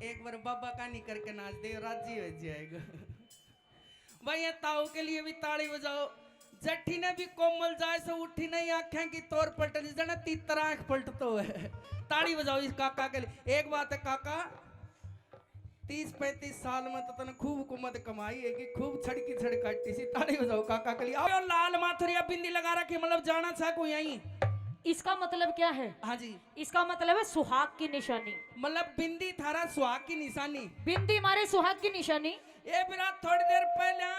एक बार बाबा का नहीं करके नाच दे, राजी हो जाएगा। भाई ये ताऊ के लिए भी ताली बजाओ। जट्ठी ने भी कोमल जाए से उठी नहीं, आंखें की तौर पलट जना तीतर आंख पलट तो है। ताली बजाओ इस काका के लिए। एक बात है काका, 30-35 साल में तो तने खूब कुमत कमाई है कि खूब छड़की छड़काटी सी। ताली बजाओ काका के लिए। आओ लाल माथुरिया बिंदी लगा रखी, मतलब जाना था कोई यहीं। इसका मतलब क्या है? हाँ जी, इसका मतलब है सुहाग की निशानी। मतलब बिंदी थारा सुहाग की निशानी। बिंदी मारे सुहाग की निशानी। ये बिना थोड़ी देर पहले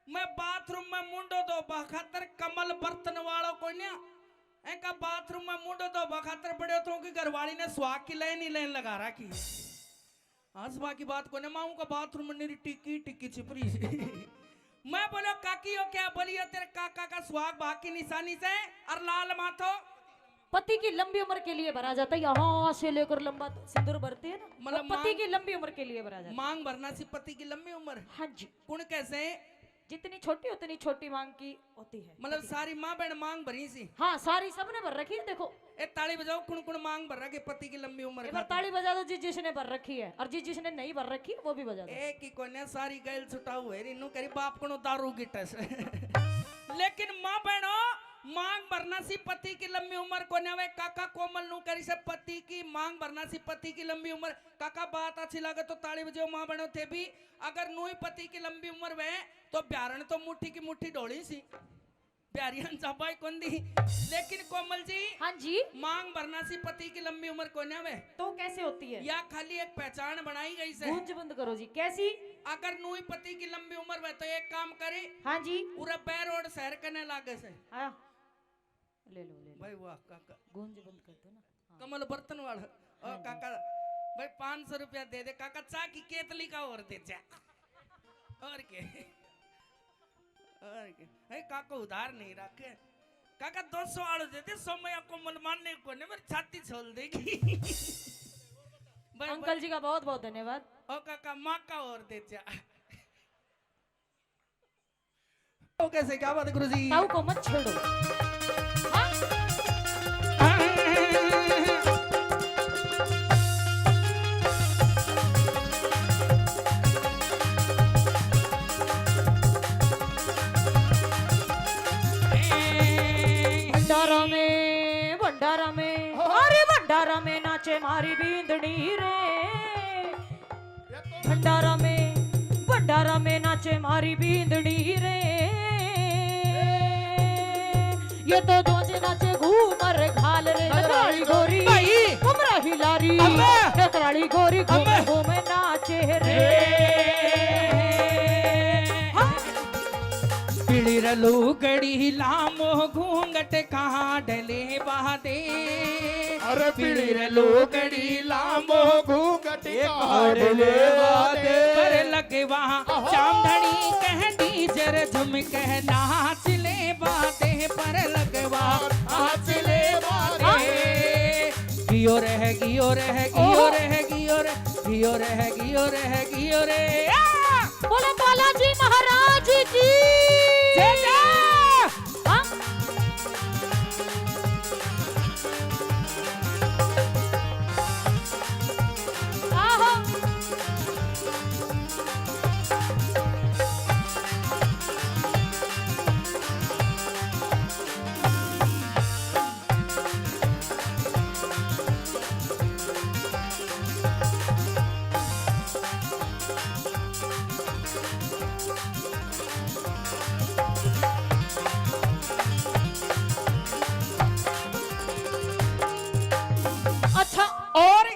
मैं बाथरूम में मुंडो दो बखातर कमल बर्तन वालों को ना एक बाथरूम में मुंडो दो बखातर बड़े तो की घरवाली ने सुहाग की लाइन ही लाइन लगा रखी। हंसबा की बात को ना माऊ का बाथरूम में टिक्की टिक्की छिपरी से। मैं बोलो काकी हो क्या बोलियो तेरे काका का सुहाग भाग की निशानी से और लाल माथो पति की लंबी उम्र के लिए भरा जाता है, यहाँ से लेकर लंबा सिंदूर भरते हैं ना, मतलब पति की लंबी उम्र के लिए भरा जाता है। मांग भरना सी पति की लंबी उम्र। हाँ जी, कुण कैसे? जितनी छोटी उतनी छोटी मांग की होती है। मतलब सारी माँ बहन मांग भरी सी। हाँ, सारी सबने भर रखी है। देखो ए ताली बजाओ, कुण कुण मांग भर रखी पति की लंबी उम्र एक बार ताली बजा दो जिस जिसने भर रखी है, और जिस जिसने नहीं भर रखी वो भी बजा दो। एक ही कोने सारी गैल छुटा हुए रिनु करी बाप को दारू गिटस। लेकिन माँ बहनों मांग भरना सी पति की लंबी उम्र को वे काका कोमल नु करी से पति की मांग भरना सी पति की लंबी उम्र। काका बात अच्छी लगे तो ताली बजाओ माँ बहनों थे भी। अगर नुई पति की लंबी उम्र वे तो ब्यारण तो मुट्ठी की मुट्ठी ढोली सी प्यारियां जाबाई कौन दी। लेकिन कोमल जी, हाँ जी, मांग भरना सी पति की लंबी उम्र को वे तो कैसे होती है? या खाली एक पहचान बनाई गई से। गूंज बंद करो जी। कैसी? अगर नुई पति की लंबी उम्र में तो एक काम करे, हाँ जी, पूरा पैर रोड शहर करने लागे से। हाँ ले लो ले लो। भाई वाह काका, गूंज बंद कर दो ना। हाँ। कमल बर्तन वाला। हाँ और काका भाई 500 रुपया दे दे काका, चा की केतली का और दे जा। और के है काका उधार नहीं रखे। काका 200 आलू दे दे, सोमया कोमल मानने को ने मेरी छाती छोड़ देगी। भाई अंकल जी का बहुत बहुत धन्यवाद। ओ काका माँ का और दे जा। ओ कैसे क्या बात है गुरुजी? ताऊ को मत छेड़ो। भंडारा में अरे भंडारा में नाचे मारी बींदड़ी रे। भंडारा में नाचे मारी बींदड़ी रे। ये तो दोजे नाचे घूमर घाल रे। नकराली गोरी घुमरा हिलारी, नकराली गोरी घूमे घूमे नाचे रे। पिड़ी रलू गड़ी लामो घूंघट कहाँ डले बादे। अरे पिड़ी रलू गड़ी लामो घूंघट कहाँ डले बादे। पर लगे वहाँ चांदनी कह डीजर झुम कह नाच ले बादे। पर लगे वहाँ नाच ले बादे। गियो रह गियो रह गियो रह गियो रह गियो रह गियो रह गियो रे। बोलो बालाजी महाराज की। और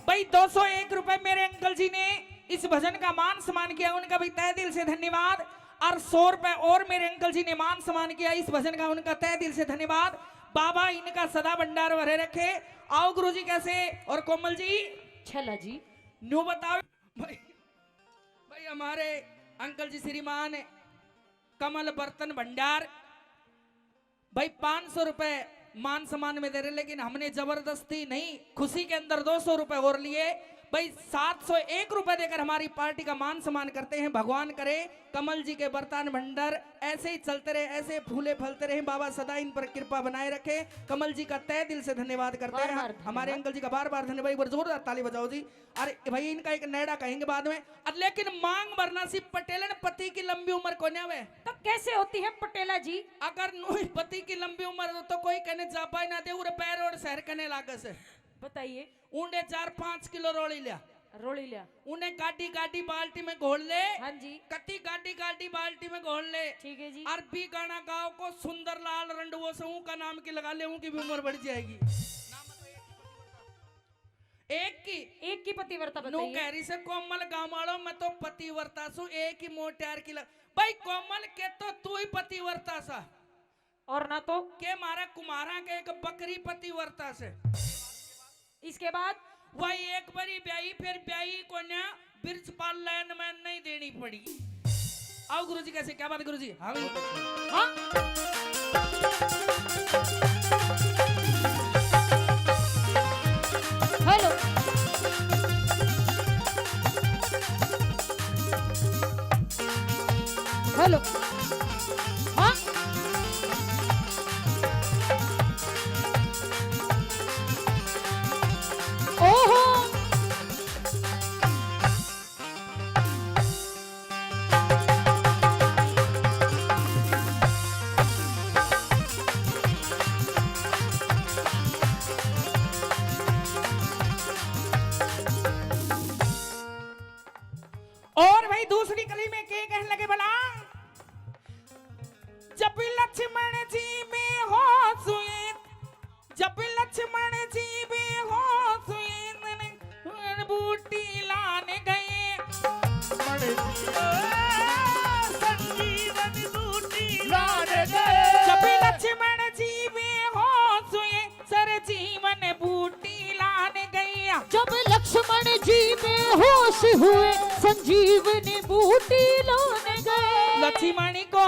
भाई 201 रुपए मेरे अंकल जी ने इस भजन का मान सम्मान किया, उनका भी तहे दिल से धन्यवाद। और 100 रुपए और मेरे अंकल जी ने मान सम्मान किया इस भजन का, उनका तहे दिल से धन्यवाद। बाबा इनका सदा भंडार भरे रखे। आओ गुरु जी कैसे? और कोमल जी छला जी न्यू बताओ भाई हमारे अंकल जी श्रीमान कमल बर्तन भंडार भाई 500 रुपए मान सम्मान में दे रहे, लेकिन हमने जबरदस्ती नहीं, खुशी के अंदर 200 रुपए और लिए। भाई 701 रुपए देकर हमारी पार्टी का मान सम्मान करते हैं। भगवान करे कमल जी के बर्तन भंडार ऐसे ही चलते रहे, ऐसे फूले फलते रहे, बाबा सदा इन पर कृपा बनाए रखे। कमल जी का तहे दिल से धन्यवाद करते हैं। हमारे अंकल जी का बार बार धन्यवाद। एक बार जोरदार ताली बजाओ जी। अरे भाई इनका एक नैडा कहेंगे बाद में। लेकिन मांग भरना सी पटेलन पति की लंबी उम्र को न्यावे तो कैसे होती है पटेला जी? अगर नुई पति की लंबी उम्र हो तो कोई कहने जापाई ना दे उरे पैर और शहर कहने लागस है। बताइए। ऊंडे 4-5 किलो रोली लिया, रोली लिया, उन्हें गाड़ी गाड़ी बाल्टी में घोल ले। हाँ जी। कति गाड़ी गाड़ी बाल्टी में घोल ले। ठीक है जी। अरबी गाना गाँव को सुंदरलाल रंडवो से का नाम की लगा ले, उनकी भी उम्र बढ़ जाएगी। एक की पतिव्रता नो बताइए। कह रही से कोमल गामाड़ो मैं तो पतिव्रता सु, एक ही मोटियार की भाई कोमल के तो तू ही पतिव्रता सा और ना तो के मारा कुमारा के एक बकरी पतिव्रता से। इसके बाद वही एक बारी ब्याई, फिर ब्याई को ना बिरजपाल लाइन में नहीं देनी पड़ी। आओ गुरुजी कैसे, क्या बात गुरुजी? हाँ हेलो। हेलो। हाँ ओहो और भाई दूसरी कली में के कहने लगे भला, जब लक्ष्मण जी में हो सुए, जब लक्ष्मण जी में हो सुए बूटी लाने गए, संजीवन बूटी लाने गए। जब लक्ष्मण जी में हो सुए सर जीवन बूटी लाने गए। जब लक्ष्मण जी में होश हुए संजीवनी बूटी लाने गए। लक्ष्मणी को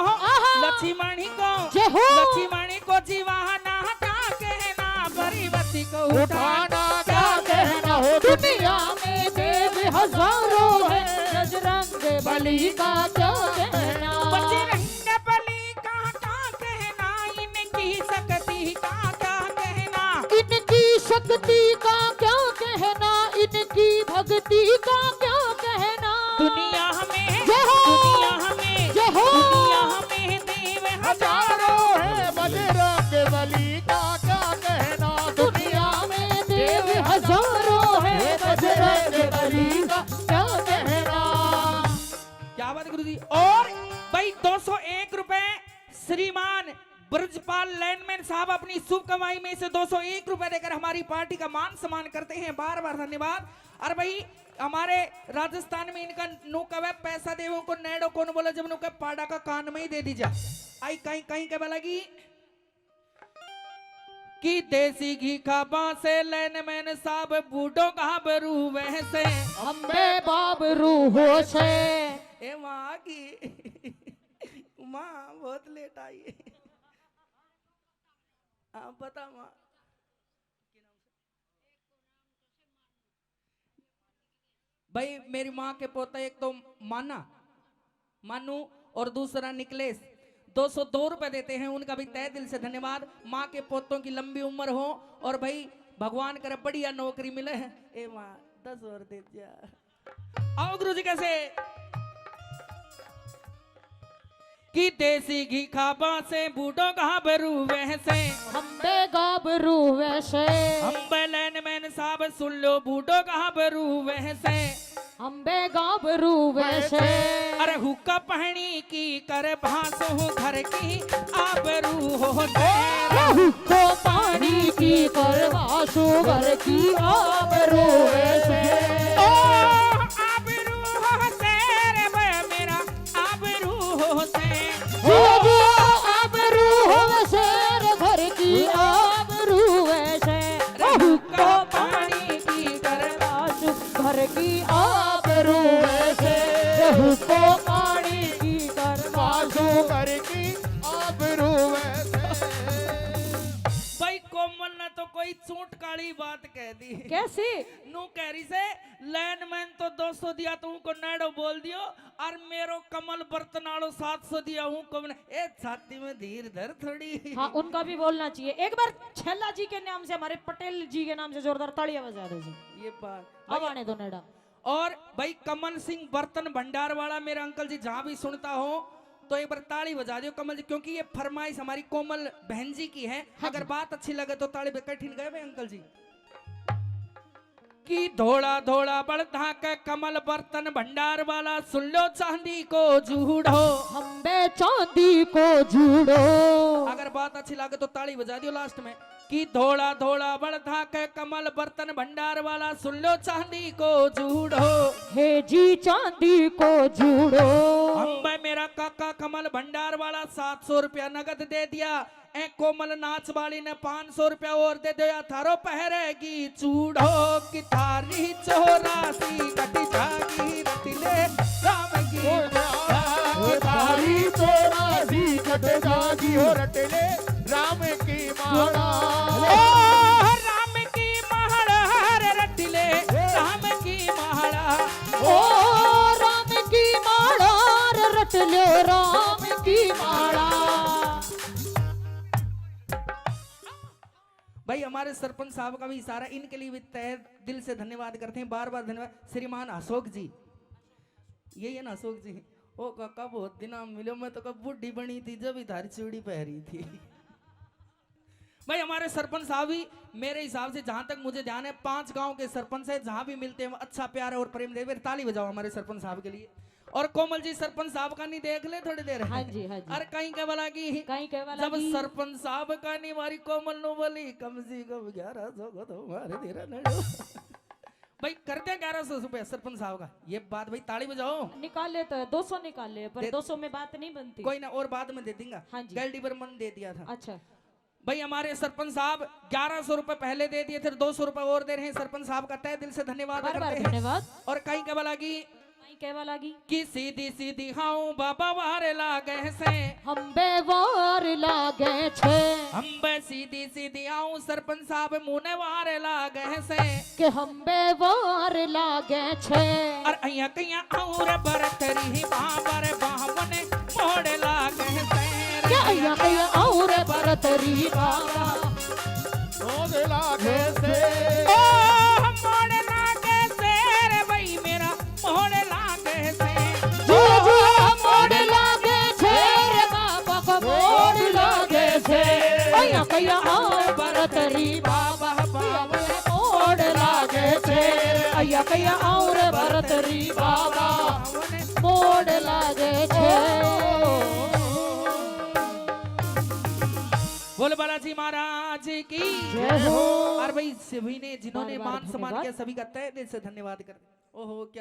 लक्ष्मणी को जय हो। लक्ष्मणी को जीवाना क्या कहना, परिवती को उठाना क्या कहना हो। दुनिया में देव हजारों है, बजरंग बली का क्या कहना। बजरंग बली का क्या कहना, इनकी शक्ति का क्या कहना। इनकी शक्ति का क्या कहना, इनकी भक्ति का क्या कहना। दुनिया में जय हो। दुनिया में जय हो। दुनिया में देव हजारों है, बजरंग बली का क्या कहना। दुनिया में देव हजारों है, बजरंग बली का क्या कहना। क्या बात गुरुजी। और भाई 201 रुपए श्रीमान ब्रजपाल लैंडमैन साहब अपनी शुभ कमाई में से 201 रुपए देकर हमारी पार्टी का मान सम्मान करते हैं। बार बार धन्यवाद। और भाई हमारे राजस्थान में इनका नो कवे पैसा देवों को नेडो कौन बोला, जब नो कहे पाड़ा का कान में ही दे दीजा। आई कहीं कहीं के लगी कि देसी घी खाबा से लैंडमैन साहब बूढ़ो कहा बरू वैसे अम्बे बाबरू हो से। ए माँ की माँ बहुत लेट आई है। आप बता माँ। भाई मेरी माँ के पोता एक तो मानू और दूसरा निकलेश 202 रुपए देते हैं, उनका भी तहे दिल से धन्यवाद। माँ के पोतों की लंबी उम्र हो और भाई भगवान करे बढ़िया नौकरी मिले। ए माँ 10 और दे दिया। आओ गुरु जी कैसे कि देसी घी खाबा से बूढ़ो कहा बरू वैसे अम्बे गाबरू वैसे। अम्बे लैंडमैन साहब सुन लो बूढ़ो कहा बरू वैसे। अम्बे गाबरू वैसे। अरे हुक्का पहनी की कर भासो घर की आबरू हो को पानी की करवासो घर की आबरू वैसे। ओ आबरू हो से रे मेरा आबरू हो से। जो आबरू हो से घर की आबरू वैसे। को पानी की करवासो घर की आबरू वैसे। को पानी की करवासो घर की आबरू वैसे। भाई कोमल ना तो कोई चूट काली बात कह दी। कैसी? नू कह रही से लैंडमैन तो 200 दिया तू को नेड़ो बोल दियो और मेरो कमल बर्तनालो 700 दिया हूँ को ए छाती में धीर धर थोड़ी। हाँ उनका भी बोलना चाहिए। एक बार छेला जी के नाम से, हमारे पटेल जी के नाम से जोरदार तालियां बजा दो जी। ये बात अब आने दो नेड़ा। और भाई कमल सिंह बर्तन भंडार वाला मेरा अंकल जी जहां भी सुनता हो तो एक बार ताली बजा दियो कमल जी, क्योंकि ये फरमाइश हमारी कोमल बहन जी की है। अगर बात अच्छी लगे तो ताली कठिन गए भाई अंकल जी। कि धोड़ा धोड़ा बड़धा के कमल बर्तन भंडार वाला सुन लो चांदी को जूड़ो, हम बे चांदी को जूड़ो। अगर बात अच्छी लगे तो ताली बजा दियो लास्ट में। कि धोड़ा धोड़ा बड़धा के कमल बर्तन भंडार वाला सुन लो चांदी को जूड़ो, हे जी चांदी को जूड़ो। हम मेरा काका कमल भंडार वाला 700 रुपया नगद दे दिया। ए कोमल नाच वाली ने 500 रुपया और दे दिया। थारो पहरेगी चूड़ो की थारी चौरासी कट जागी रतिले राम की थारी चौरासी कट जागी हो रटले राम की माला। राम की महाड़ा हर रटिले राम की महाड़ा। ओ राम की माला रट लो राम की माला। भाई हमारे सरपंच साहब का भी इशारा, इनके लिए भी तहे दिल से धन्यवाद करते हैं, बार बार धन्यवाद। श्रीमान अशोक जी, यही है ना अशोक जी? ओ काका बहुत दिन मिलो, मैं तो कब बुढ़ी बनी थी जब ही थारी चूड़ी पहरी थी। भाई हमारे सरपंच साहब भी मेरे हिसाब से जहां तक मुझे ध्यान है 5 गांव के सरपंच है, जहां भी मिलते हैं अच्छा प्यार और प्रेम दे। ताली बजाओ हमारे सरपंच साहब के लिए। और कोमल जी सरपंच साहब का नहीं देख ले थोड़ी देर? हाँ जी हाँ जी। अरे कहीं के वाला की कहीं के वाला जब की। सरपंच साहब का नहीं मारी कोमल नो बोली कम से कम 1100 को तो मारे तेरा नड़ो। भाई करते हैं 1100 रुपया सरपंच साहब का। ये बात भाई ताली बजाओ। निकाल ले तो 200 निकाल ले, पर 200 में बात नहीं बनती। कोई ना और बाद में दे दूंगा। हाँ जी। गैल्डी पर मन दे दिया था। अच्छा भाई हमारे सरपंच साहब 1100 रुपए पहले दे दिए, फिर 200 रुपए और दे रहे हैं। सरपंच साहब का तहे दिल से धन्यवाद बार बार करते हैं। धन्यवाद। और कहीं के वाला की कहीं के वाला की कि सीधी सीधी हाउ बाबा वारे लागे से हम बेवार लागे छे, हम बे सीधी सीधी आऊं सरपंच साहब मुने वारे लागे से के हम बेवार लागे छे। और अइया कइया और बरतरी बाबर बावने मोड़े लागे से के अइया कइया और बरतरी बाबा रोज लागे से ओ हम मोड़े लागे से रे भाई मेरा मोड़े लागे से जो जो मोड़ लागे छे रे बाबा को मोड़ लागे छे। अइया कइया और बरतरी बाबा बाबा मोड़ लागे छे। अइया कइया और बरतरी बाबा मोड़ लागे छे। बोल बालाजी महाराज की जय हो। और भाई सभी ने जिन्होंने बार बार मान सम्मान धन्यवाद। किया सभी का तहे दिल से धन्यवाद कर। ओहो क्या